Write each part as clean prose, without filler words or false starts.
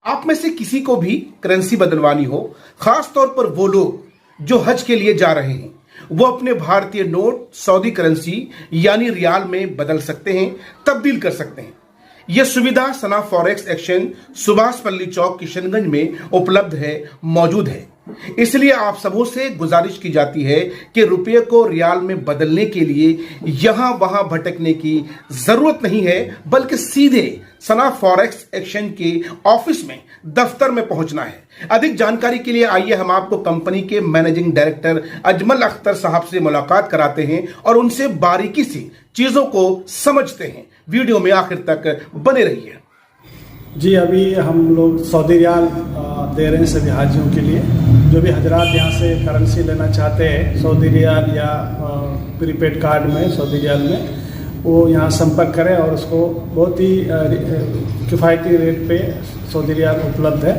आप में से किसी को भी करेंसी बदलवानी हो, खास तौर पर वो लोग जो हज के लिए जा रहे हैं, वो अपने भारतीय नोट सऊदी करेंसी यानी रियाल में बदल सकते हैं, तब्दील कर सकते हैं। यह सुविधा सना फॉरेक्स एक्सचेंज सुभाष पल्ली चौक किशनगंज में उपलब्ध है, मौजूद है। इसलिए आप सबों से गुजारिश की जाती है कि रुपये को रियाल में बदलने के लिए यहां वहां भटकने की जरूरत नहीं है, बल्कि सीधे सना फॉरेक्स एक्सचेंज के ऑफिस में, दफ्तर में पहुंचना है। अधिक जानकारी के लिए आइए हम आपको कंपनी के मैनेजिंग डायरेक्टर अजमल अख्तर साहब से मुलाकात कराते हैं और उनसे बारीकी से चीजों को समझते हैं। वीडियो में आखिर तक बने रहिए। जी, अभी हम लोग सऊदी रियाल दे रहे हैं सभी हाजियों के लिए। जो भी हजरात यहाँ से करेंसी लेना चाहते हैं सऊदी रियाल या प्रीपेड कार्ड में सऊदी रियाल में, वो यहाँ संपर्क करें और उसको बहुत ही किफ़ायती रेट पे सऊदी रियाल उपलब्ध है।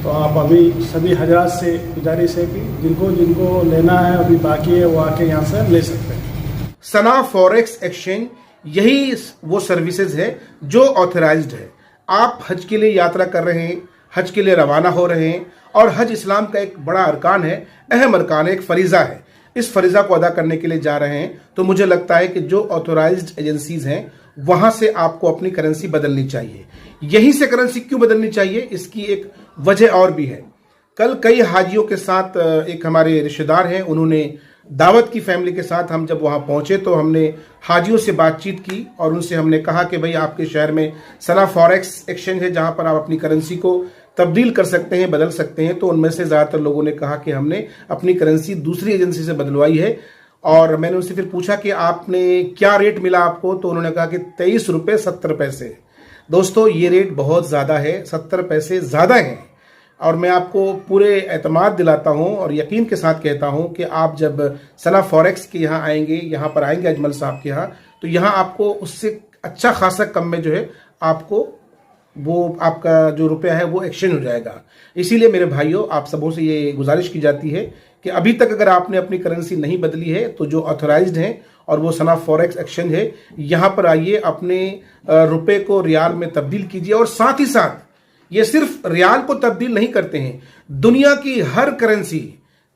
तो आप अभी सभी हजरात से गुजारिश है कि जिनको लेना है, अभी बाकी है, वो आके यहाँ से ले सकते हैं। सना फॉरेक्स एक्सचेंज यही वो सर्विसेज है जो ऑथराइज्ड है। आप हज के लिए यात्रा कर रहे हैं, हज के लिए रवाना हो रहे हैं, और हज इस्लाम का एक बड़ा अरकान है, अहम अरकान है, एक फरीज़ा है। इस फरीज़ा को अदा करने के लिए जा रहे हैं, तो मुझे लगता है कि जो ऑथोराइज्ड एजेंसीज हैं वहां से आपको अपनी करेंसी बदलनी चाहिए। यहीं से करेंसी क्यों बदलनी चाहिए, इसकी एक वजह और भी है। कल कई हाजियों के साथ एक हमारे रिश्तेदार हैं, उन्होंने दावत की फैमिली के साथ हम जब वहाँ पहुँचे तो हमने हाजियों से बातचीत की और उनसे हमने कहा कि भाई आपके शहर में सना फॉरेक्स एक्सचेंज है जहाँ पर आप अपनी करेंसी को तब्दील कर सकते हैं, बदल सकते हैं। तो उनमें से ज़्यादातर लोगों ने कहा कि हमने अपनी करेंसी दूसरी एजेंसी से बदलवाई है। और मैंने उनसे फिर पूछा कि आपने क्या रेट मिला आपको, तो उन्होंने कहा कि 23 रुपये 70 पैसे। दोस्तों, ये रेट बहुत ज़्यादा है, 70 पैसे ज़्यादा हैं। और मैं आपको पूरे एतमाद दिलाता हूं और यकीन के साथ कहता हूं कि आप जब सना फॉरेक्स के यहाँ आएंगे, यहाँ पर आएंगे अजमल साहब के यहाँ, तो यहाँ आपको उससे अच्छा खासा कम में जो है आपको वो आपका जो रुपया है वो एक्सचेंज हो जाएगा। इसीलिए मेरे भाइयों, आप सबों से ये गुजारिश की जाती है कि अभी तक अगर आपने अपनी करेंसी नहीं बदली है तो जो ऑथराइज्ड हैं और वो सना फॉरेक्स एक्सचेंज है, यहाँ पर आइए, अपने रुपये को रियाल में तब्दील कीजिए। और साथ ही साथ ये सिर्फ रियाल को तब्दील नहीं करते हैं, दुनिया की हर करेंसी,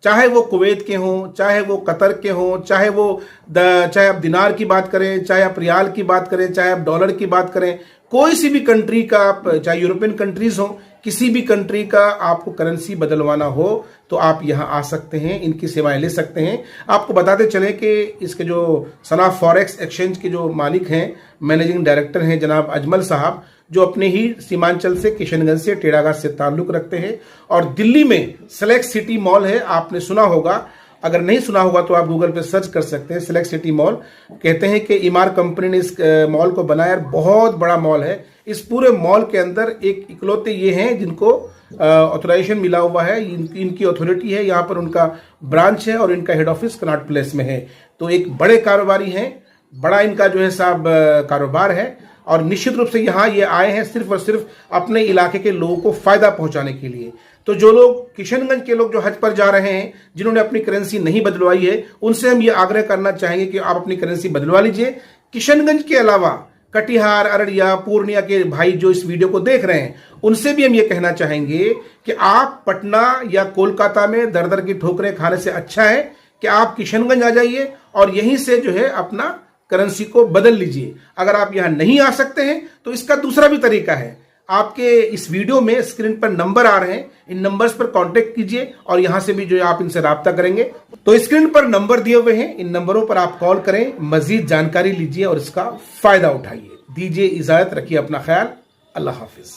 चाहे वो कुवैत के हों, चाहे वो कतर के हों, चाहे आप दिनार की बात करें, चाहे आप रियाल की बात करें, चाहे आप डॉलर की बात करें, कोई सी भी कंट्री का आप, चाहे यूरोपियन कंट्रीज हो, किसी भी कंट्री का आपको करेंसी बदलवाना हो तो आप यहाँ आ सकते हैं, इनकी सेवाएं ले सकते हैं। आपको बताते चले कि इसके जो सना फॉरेक्स एक्सचेंज के जो मालिक हैं, मैनेजिंग डायरेक्टर हैं जनाब अजमल साहब, जो अपने ही सीमांचल से, किशनगंज से, टेढ़ागाछ से ताल्लुक रखते हैं। और दिल्ली में सेलेक्ट सिटी मॉल है, आपने सुना होगा, अगर नहीं सुना होगा तो आप गूगल पे सर्च कर सकते हैं, सेलेक्ट सिटी मॉल। कहते हैं कि इमार कंपनी ने इस मॉल को बनाया, बहुत बड़ा मॉल है। इस पूरे मॉल के अंदर एक इकलौते ये हैं जिनको ऑथराइजेशन मिला हुआ है, इनकी अथॉरिटी है, यहाँ पर उनका ब्रांच है और इनका हेड ऑफिस कनॉट प्लेस में है। तो एक बड़े कारोबारी हैं, बड़ा इनका जो है साहब कारोबार है, और निश्चित रूप से यहाँ ये आए हैं सिर्फ और सिर्फ अपने इलाके के लोगों को फायदा पहुंचाने के लिए। तो जो लोग किशनगंज के लोग जो हज पर जा रहे हैं, जिन्होंने अपनी करेंसी नहीं बदलवाई है, उनसे हम ये आग्रह करना चाहेंगे कि आप अपनी करेंसी बदलवा लीजिए। किशनगंज के अलावा कटिहार, अररिया, पूर्णिया के भाई जो इस वीडियो को देख रहे हैं, उनसे भी हम ये कहना चाहेंगे कि आप पटना या कोलकाता में दर दर की ठोकरें खाने से अच्छा है कि आप किशनगंज आ जाइए और यहीं से जो है अपना करेंसी को बदल लीजिए। अगर आप यहां नहीं आ सकते हैं तो इसका दूसरा भी तरीका है। आपके इस वीडियो में स्क्रीन पर नंबर आ रहे हैं, इन नंबर्स पर कांटेक्ट कीजिए और यहां से भी जो है आप इनसे राब्ता करेंगे। तो स्क्रीन पर नंबर दिए हुए हैं, इन नंबरों पर आप कॉल करें, मजीद जानकारी लीजिए और इसका फायदा उठाइए। दीजिए इजाजत, रखिए अपना ख्याल। अल्लाह हाफिज।